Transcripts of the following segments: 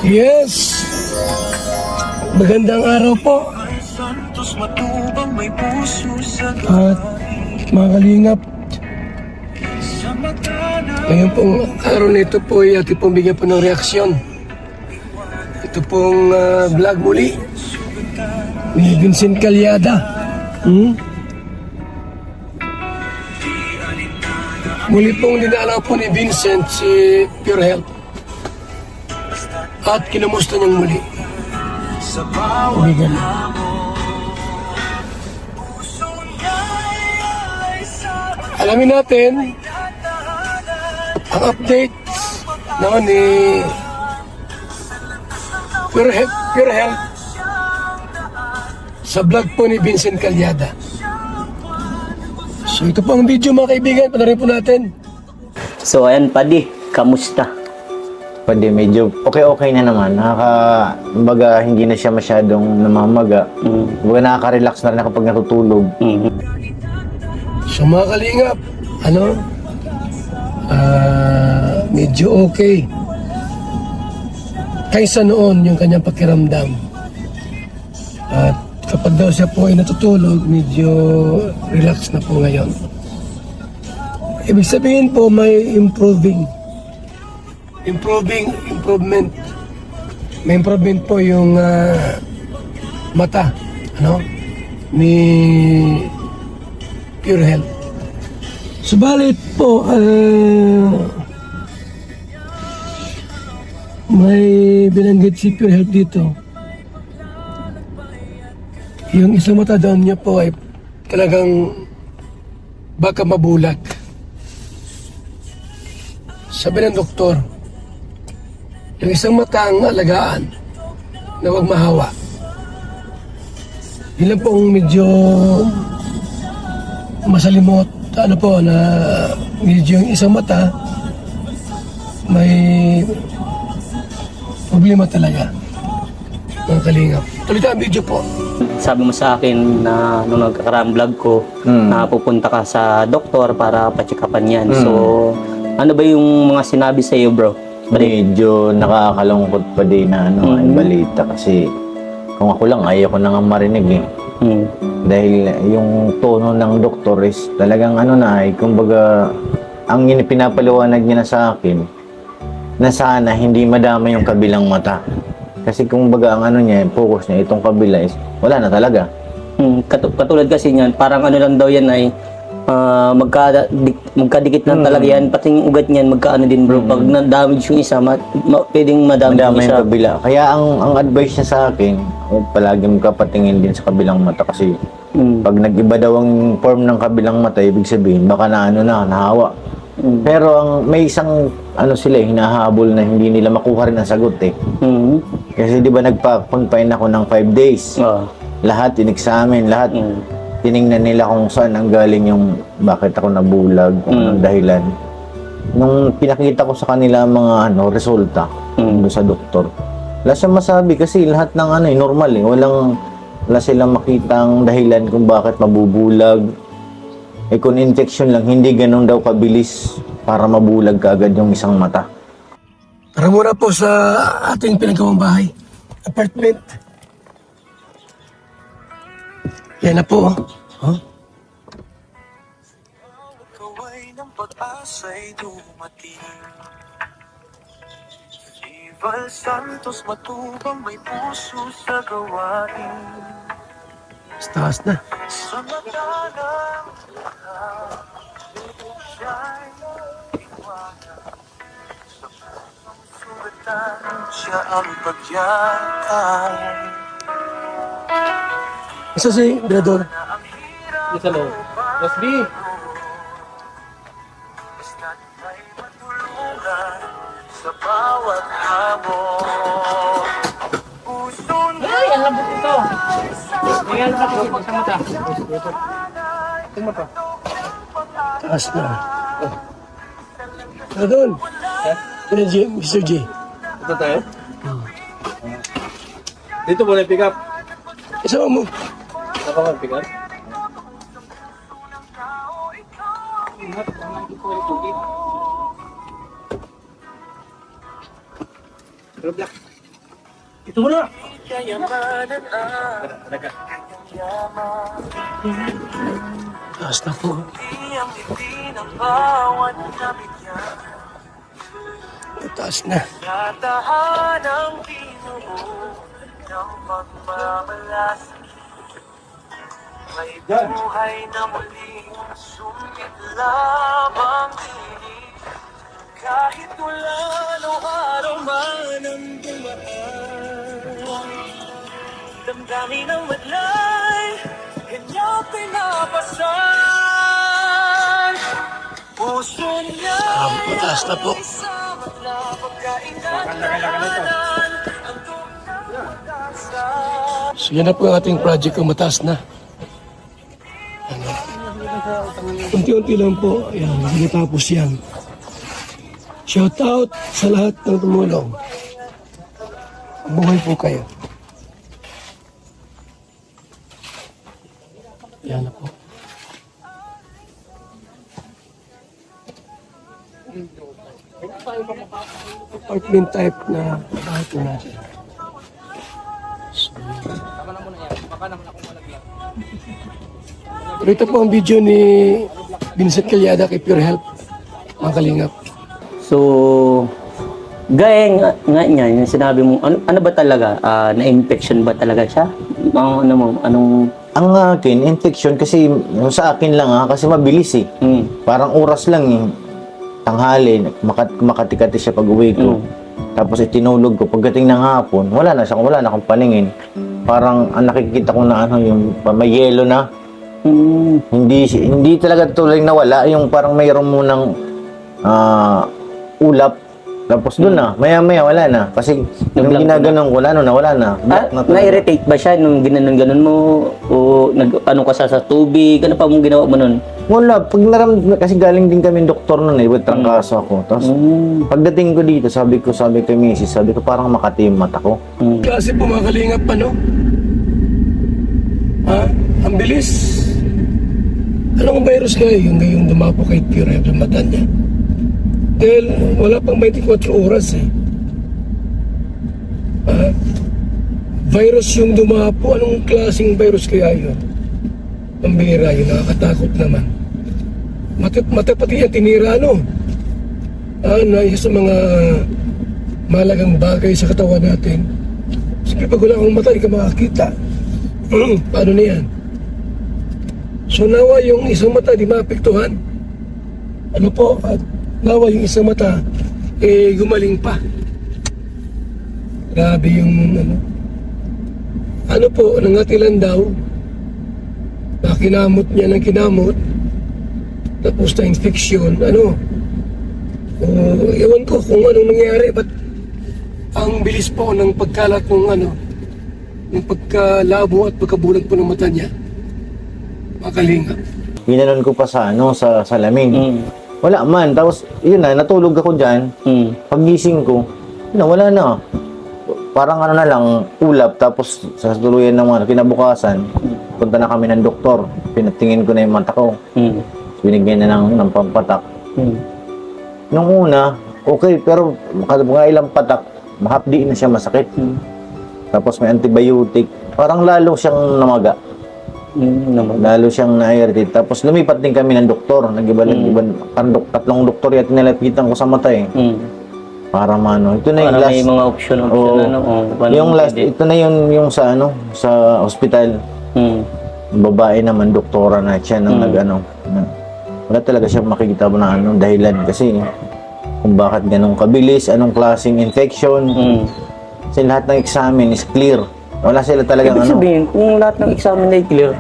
Yes! Magandang araw po. At mga kalingap, ngayon pong araw na ito po ay ating pong bigyan po ng reaksyon. Ito pong vlog muli ni Vincent Calyada. Muli pong dinalaw po ni Vincent si Pure Health at kinumusta niyang muli. Bigan. Alamin natin ang update naman ni Pure Health sa vlog po ni Vincent Calyada. So ito po ang video mga kaibigan, panoorin po natin. So ayan, Padi, kamusta? Pwede, medyo okay na naman. Kumbaga, hindi na siya masyadong namamaga. Kumbaga, nakaka-relax na rin ako pag natutulog. So mga kalingap, medyo okay. Kaysa noon yung kanyang pakiramdam. At kapag daw siya po ay natutulog, medyo relax na po ngayon. Ibig sabihin po may improvement. May improvement po yung mata, ni Pure Health. Subalit po, may binanggit si Pure Health dito. Yung isang mata daw niya po ay talagang baka mabulag. Sabi ng doktor, yung isang mata ang alagaan na huwag mahawa. Yun lang pong medyo masalimot, na medyo yung isang mata may problema talaga. Mga kalingap. Tuloy tayo ang video po. Sabi mo sa akin na nung nagkakaraang vlog ko, na pupunta ka sa doktor para pa-check-upan yan. So, ano ba yung mga sinabi sa iyo, bro? Medyo nakakalungkot pa din na ay balita kasi kung ako lang, ayaw ko na nga marinig eh. Dahil yung tono ng doktor is talagang kumbaga, ang pinapaliwanag niya na sa akin na sana hindi madama yung kabilang mata. Kasi kung baga ang niya, focus niya, itong kabila is wala na talaga. Katulad kasi niyan, parang lang daw yan ay magkadikit na talaga yan, pati yung ugat niyan magkaano din, bro. Pag na-damage yung isa, pwedeng madamage yung isa. Yung kabila. Kaya ang advice niya sa akin, palagi magkapatingin din sa kabilang mata kasi pag nag-iba daw ang form ng kabilang mata, ibig sabihin baka nahawa. Pero may isang sila hinahabol na hindi nila makuha rin ang sagot eh. Kasi di ba nagpa-confine ako ng 5 days. Lahat in-examine, lahat tiningnan nila kung saan ang galing yung bakit ako nabulag, kung anong dahilan. Nung pinakita ko sa kanila mga resulta doon sa doktor, wala siyang masabi kasi lahat ng normal eh. Wala silang makitang dahilan kung bakit mabubulag. Eh kung infection lang, hindi ganun daw kabilis para mabulag kaagad yung isang mata. Tara muna po sa ating pinagawang bahay. Apartment. Yan na po. Ival Santos matubang may puso sa gawain. Taas na. Sa mata ng siya'y iwanan. Sa pusong sulatan siya ang pagyakay. Isa si Brador. Isa lo. Mas B. Sa bawat hamon. Ay, ang lambot ito. Ngayon na ako sa mata. Tingnan pa. Taas na. Brador. Mr. J. Ito tayo? Dito mo na pick up. Isama mo. Ako mag pick up? Ito mo na. Taas na po. Taas na. May buhay na muling sumit lamang tinig. Kahit wala nung araw man ang dumaan, damdamin ang madlay, kanya pinapasan. Puso niya Mataas na po. sa matla pagkainaganan, ang tunang pag-asa. So yan na po ang ating project kung mataas na. Ano? Unti-unti lang po. Ayan, natapos yan. Shout out sa lahat ng tumulong. Buhay po kayo. Yan na po. Apartment type na bahay po natin. Pero ito po ang video ni Vincent Calyada kay Pure Health, mga kalingap. So, gaya nga niya, yung sinabi mo, ano ba talaga? Na-infection ba talaga siya? Anong... Ang akin, infection kasi yung sa akin lang kasi mabilis eh. Parang oras lang eh. Tanghali, makatikati siya pag uwi ko. Tapos itinulog ko. Pagdating ng hapon, wala na akong paningin. Parang ang nakikita ko na yung may yelo na. Hindi talaga tuloy nawala. Yung parang mayroon munang ulap. Tapos doon na, maya-maya wala na. Kasi nung ginaganon ko, nawala na. Na-irritate ba siya nung ginanon-ganon mo? O ano ka sa tubig? Ano pa mong ginawa mo nun? Wala. Kasi galing din kami doktor nun with trangkaso ako. Tapos pagdating ko dito, sabi kay Mrs., sabi ko parang makati yung mata ko. Kasi po mga kalingap pa, no? Ang bilis. Anong virus kayo? Yung ngayong dumapo kay Pure Health sa mata niya. Dahil wala pang 24 oras eh. Virus yung dumapo. Anong klaseng virus kaya yun? Ang bihira yun, nakakatakot naman. Mata pati yan tinira, no? Na isa sa mga malagang bagay sa katawan natin. Siyempre pag wala akong mata, di ka makakita. Paano na yan? So nawa yung isang mata di maapektuhan. Ano po? At nawa yung isang mata gumaling pa. Grabe yung ano po, nangatilan daw. Kinamot niya ng kinamot. Tapos na infection. Ewan ko kung anong nangyari. But ang bilis po ng pagkalat ng yung pagkalabo at pagkabulag po ng mata niya. Makalingap. Ginanon ko pa sa salamin. Wala man. Tapos, yun na, natulog ako dyan. Paggising ko, wala na. Parang na lang, ulap. Tapos, sa tuluyan ng kinabukasan, punta na kami ng doktor. Pinatingin ko na yung mata ko. Binigyan na ng pampatak. Nung una, okay. Pero, mga ilang patak, mahapdi na siya, masakit. Tapos, may antibiotic. Parang lalo siyang namaga. Lalo siyang na-irritate. Tapos lumipat din kami ng doktor. Tatlong doktor yata nilapitan ko sa mata eh. Para mano. Ito na yung last. May mga option yung last, ito na yung sa hospital. Babae naman, doktora na siya nang wala talaga siya makikita mo na dahilan kasi kung bakit ganun kabilis, anong klaseng infection. Kasi lahat ng examen is clear. Wala sila talagang Ibig sabihin, kung lahat ng examen ay clear,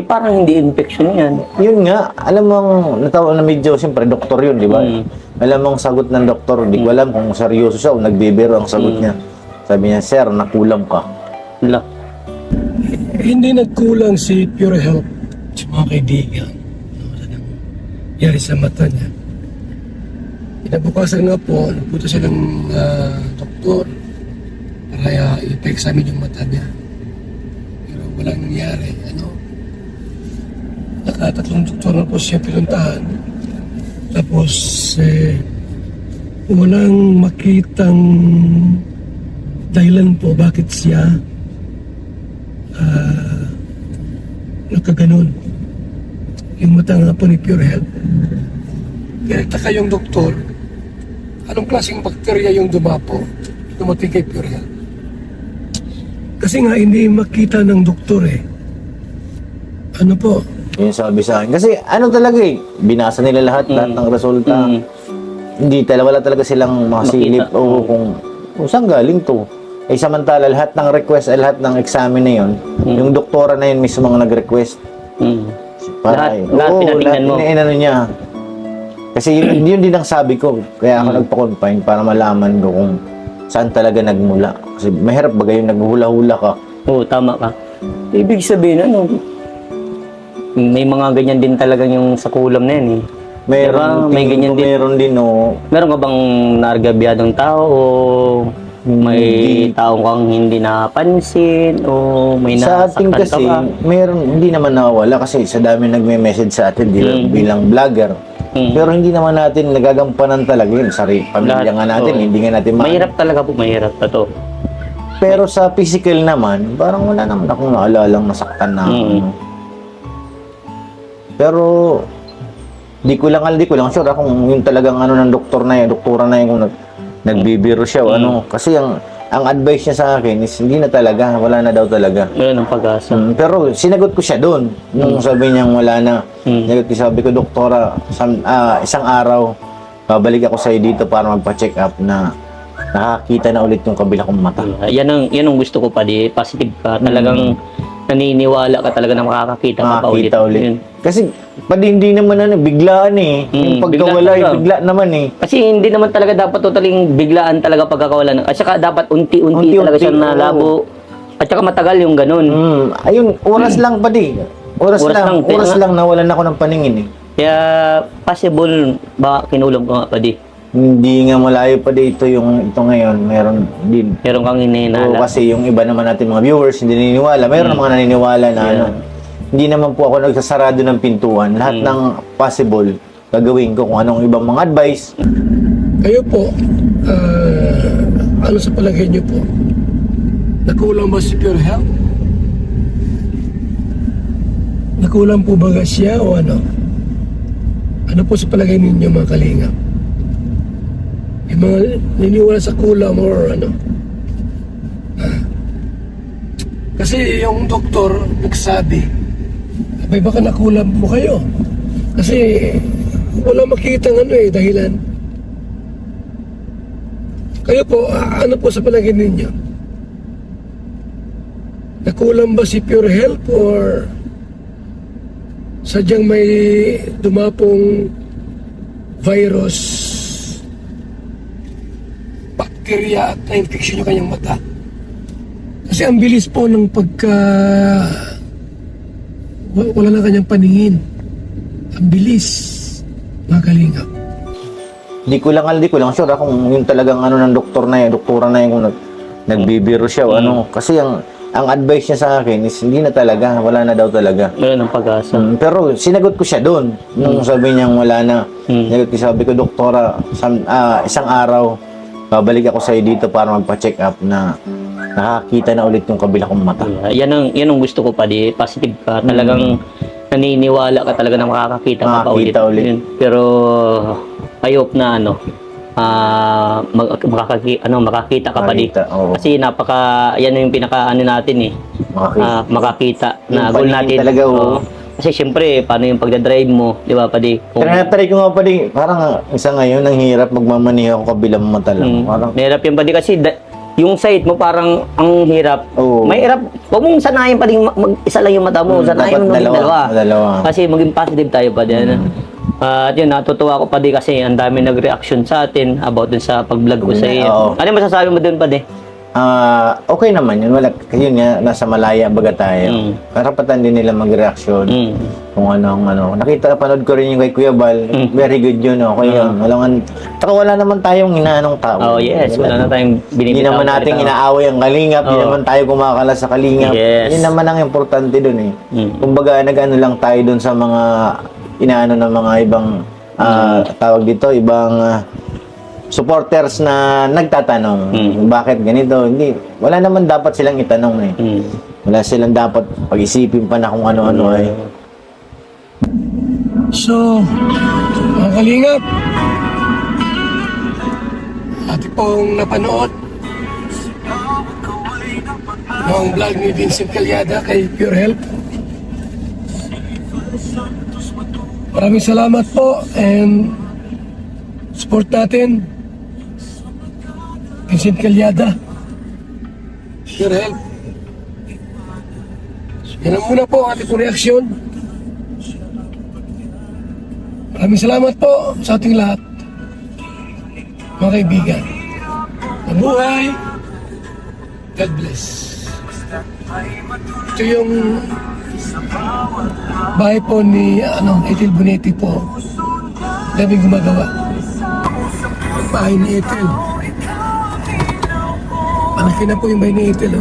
parang hindi infection yan. Yun nga, alam mo, natawa na medyo, siyempre, doktor yun, di ba? Alam mo ang sagot ng doktor, di ko alam kung seryoso siya o nagbibiro ang sagot niya. Sabi niya, sir, nakulam ka. Wala. Hindi nagkulang si Pure Health sa mga kaibigan. Yari sa mata niya. Inabukasan nga po, nagpunta silang doktor para ipa-examine yung mata niya. Pero walang nangyari. Nakatatlong doktor na po siya pinuntahan. Tapos, walang makitang dahilan po bakit siya nakaganon. Yung mata nga po ni Pure Health. Kaya nagtaka yung doktor, anong klaseng bakterya yung dumapo, dumating kay Pure Health. Kasi nga hindi makita ng doktor eh. Ano po? Yung sabi sa akin. Kasi ano talaga eh, binasa nila lahat ng resulta. Hindi talaga, wala talaga silang makasilip Makita. o kung saan galing to. Eh samantala lahat ng request, lahat ng examen na yun, yung doktora na yun mismo ang nag-request. Lahat pinatingnan mo. Inano niya. Kasi yun din ang sabi ko. Kaya ako nagpa-confine para malaman ko kung saan talaga nagmula. Kasi mahirap ba yung naghula-hula ka? Oo, tama ka. Ibig sabihin, ano, may mga ganyan din talaga yung sa kulam na yan eh. Meron, Diba? May ganyan din. meron din oh. Meron ka bang nargabyadong tao o may taong kang hindi napansin o may Sa ating nasaktan ka kasi, ba? meron, hindi naman nawawala kasi sa dami nagme-message sa atin bilang vlogger. Pero hindi naman natin nagagampanan talaga yun. Pamilya Lahat, nga natin, oo. hindi nga natin Mahirap talaga po, mahirap pa to. Pero sa physical naman, parang wala naman akong naalalang nasaktan na. Pero di ko lang sure kung yung talagang ano ng doktora na yun kung nagbibiro siya o ano. Kasi ang advice niya sa akin is hindi na talaga, wala na daw talaga. Meron ng pag-asa. Pero sinagot ko siya doon. Nung sabi niya wala na. Sabi ko, doktora, isang araw, babalik ako sa'yo dito para magpa-check up na nakakita na ulit yung kabila kong mata. Yan ang gusto ko pa di, positive ka. Talagang naniniwala ka talaga na makakakita ka pa ulit. Makakita ulit. Yun. Kasi hindi naman biglaan eh. Yung pagkawala, bigla talaga. bigla naman eh. Kasi hindi naman talaga dapat totaling biglaan talaga pagkakawalan. At saka dapat unti-unti talaga siya oo. nalabo. At saka matagal yung ganun. Ayun, oras lang pa di. Oras lang pero- nawalan ako ng paningin eh. Kaya possible ba kinulong ko nga pa di. Hindi nga malayo pa dito ito ngayon. Meron din. Meron kang Oo, hinihinala. kasi yung iba naman natin mga viewers hindi naniniwala. Meron mga naniniwala na ano. Hindi naman po ako nagsasarado ng pintuan. Lahat ng possible gagawin ko kung anong ibang mga advice. Kayo po, ano sa palagay niyo po? Nakulang ba si Pure Health? Nakulang po ba siya o ano? Ano po sa palagay ninyo mga kalingap? Yung mga niniwala sa kulam or ano? Kasi yung doktor nagsabi, abay baka nakulam po kayo. Kasi wala makikita dahilan. Kayo po, ano po sa palagay ninyo? Nakulang ba si Pure Health or sadyang may dumapong virus, bakterya at na-infection yung kanyang mata? Kasi ang bilis po ng wala na kanyang paningin. Ang bilis, mga kalingap. Di ko lang sure kung yung talagang ano ng doktora na yun kung nagbibiro siya o ano. Kasi ang advice niya sa akin is hindi na talaga, wala na daw talaga. Meron ng pag-asa. Pero sinagot ko siya doon. Nung sabi niya wala na. Sabi ko, doktora, isang araw, babalik ako sa'yo dito para magpa-check up na nakakita na ulit yung kabila kong mata. Yan ang gusto ko pa di, positive ka. Talagang naniniwala ka talaga na makakakita ka pa ulit. Makakita ulit. Yun. Pero I hope na makakita ka pa di. Makakita, oo. Kasi yan yung pinaka natin eh. Makakita na Yung goal paningin natin. talaga, oo. Oo. Kasi syempre, paano yung pagdadrive mo, di ba, padi? Try ko nga pa din. Parang isa ngayon, ang hirap magmamaniho ako kabilang mata lang. Parang, Mahirap yung padi kasi yung sight mo parang ang hirap. Oo. May hirap. Huwag mong sanayin pa din isa lang yung mata mo. Sanayin mo dapat ng dalawa. Kasi maging positive tayo pa din. At yun, natutuwa ko pa din kasi ang dami nag-reaction sa atin about dun sa pag-vlog ko sa iyo. Oo. Ano yung masasabi mo dun pa din? okay naman yun. Wala, kasi yun nga, nasa malaya baga tayo. Karapatan din nila mag-reaction. Kung ano. Panood ko rin yung kay Kuya Bal. Very good yun, okay yun. Wala naman tayong inaanong tao. Oh yes, wala na tayong binibitaw. Hindi naman natin inaaway ang kalingap. Hindi naman tayo kumakala sa kalingap. Yes. Yun naman ang importante dun eh. Kumbaga, nag-ano lang tayo dun sa mga inaano ng mga ibang tawag dito, ibang supporters na nagtatanong, bakit ganito? Hindi, wala naman dapat silang itanong eh. Wala silang dapat pag-isipin pa na kung ano-ano ay. So, mga kalingap, ati pong napanood ng vlog ni Vincent Calyada kay Pure Health. Maraming salamat po and support natin Vincent Calyada, Pure Health. So, yan ang muna po ang ating pong reaksyon. Maraming salamat po sa ating lahat, mga kaibigan. Mabuhay. God bless. Ito yung bahay po ni Ethel Bonetti po. Daming gumagawa. Bahay ni Ethel. Malaki na po yung bahay ni Ethel.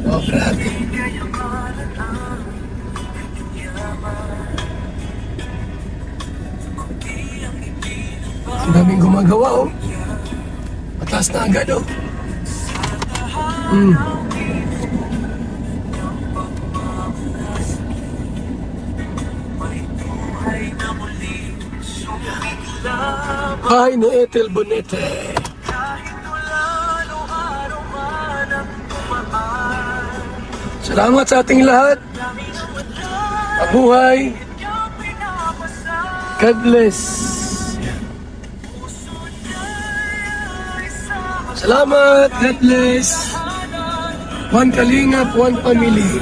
Oh, grabe. Ang daming gumagawa, oh. Mataas na agad, oh. Bahay ni Ethel Bonetti. Salamat sa ating lahat. Mabuhay. God bless. Salamat. God bless. One Kalingap, one family.